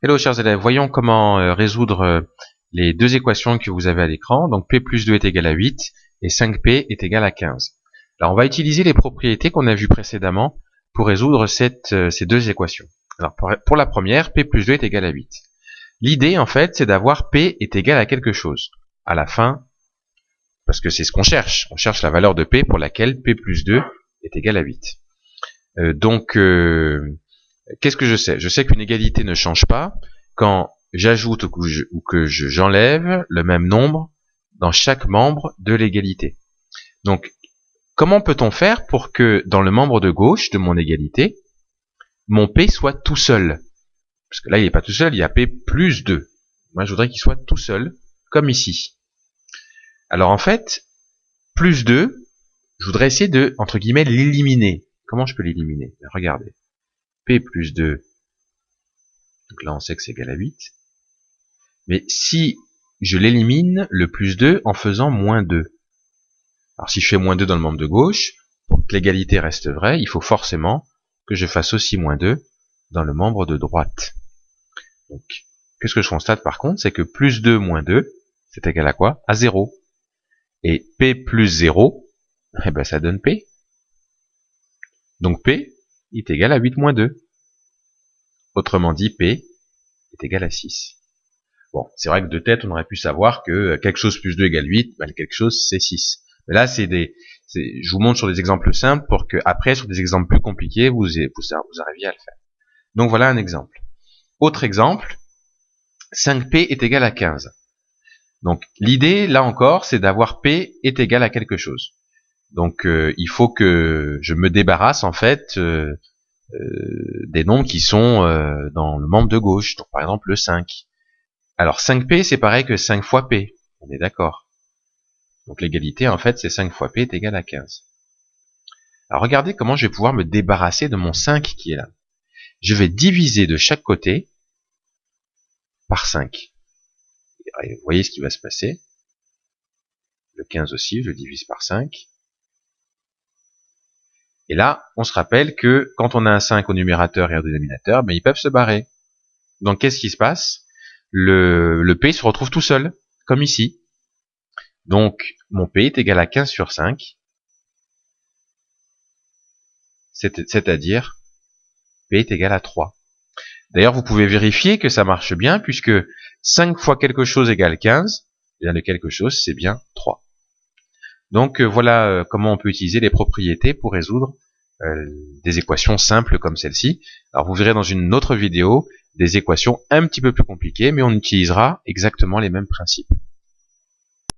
Hello chers élèves, voyons comment résoudre les deux équations que vous avez à l'écran. Donc p plus 2 est égal à 8 et 5p est égal à 15. Alors on va utiliser les propriétés qu'on a vues précédemment pour résoudre ces deux équations. Alors pour la première, p plus 2 est égal à 8. L'idée en fait c'est d'avoir p est égal à quelque chose à la fin, parce que c'est ce qu'on cherche. On cherche la valeur de p pour laquelle p plus 2 est égal à 8. Qu'est-ce que je sais? Je sais qu'une égalité ne change pas quand j'ajoute ou que j'enlève le même nombre dans chaque membre de l'égalité. Donc, comment peut-on faire pour que dans le membre de gauche de mon égalité, mon P soit tout seul? Parce que là, il n'est pas tout seul, il y a P plus 2. Moi, je voudrais qu'il soit tout seul, comme ici. Alors en fait, plus 2, je voudrais essayer de, entre guillemets, l'éliminer. Comment je peux l'éliminer? Regardez. P plus 2, donc là on sait que c'est égal à 8, mais si je l'élimine, le plus 2, en faisant moins 2. Alors si je fais moins 2 dans le membre de gauche, pour que l'égalité reste vraie, il faut forcément que je fasse aussi moins 2 dans le membre de droite. Donc, qu'est-ce que je constate par contre? C'est que plus 2 moins 2, c'est égal à quoi? À 0. Et P plus 0, eh ben ça donne P. Donc P est égal à 8 moins 2. Autrement dit, P est égal à 6. Bon, c'est vrai que de tête, on aurait pu savoir que quelque chose plus 2 égale 8, ben quelque chose c'est 6. Mais là, je vous montre sur des exemples simples pour que après, sur des exemples plus compliqués, vous arriviez à le faire. Donc voilà un exemple. Autre exemple, 5P est égal à 15. Donc l'idée, là encore, c'est d'avoir P est égal à quelque chose. Donc il faut que je me débarrasse en fait des nombres qui sont dans le membre de gauche. Donc par exemple le 5. Alors 5P c'est pareil que 5 fois P. On est d'accord. Donc l'égalité en fait c'est 5 fois P est égal à 15. Alors regardez comment je vais pouvoir me débarrasser de mon 5 qui est là. Je vais diviser de chaque côté par 5. Et vous voyez ce qui va se passer. Le 15 aussi, je divise par 5. Et là, on se rappelle que quand on a un 5 au numérateur et au dénominateur, ben, ils peuvent se barrer. Donc qu'est-ce qui se passe? Le P se retrouve tout seul, comme ici. Donc mon P est égal à 15 sur 5. C'est-à-dire P est égal à 3. D'ailleurs, vous pouvez vérifier que ça marche bien, puisque 5 fois quelque chose égale 15, et bien le quelque chose, c'est bien 3. Donc voilà comment on peut utiliser les propriétés pour résoudre des équations simples comme celle-ci. Alors vous verrez dans une autre vidéo des équations un petit peu plus compliquées, mais on utilisera exactement les mêmes principes.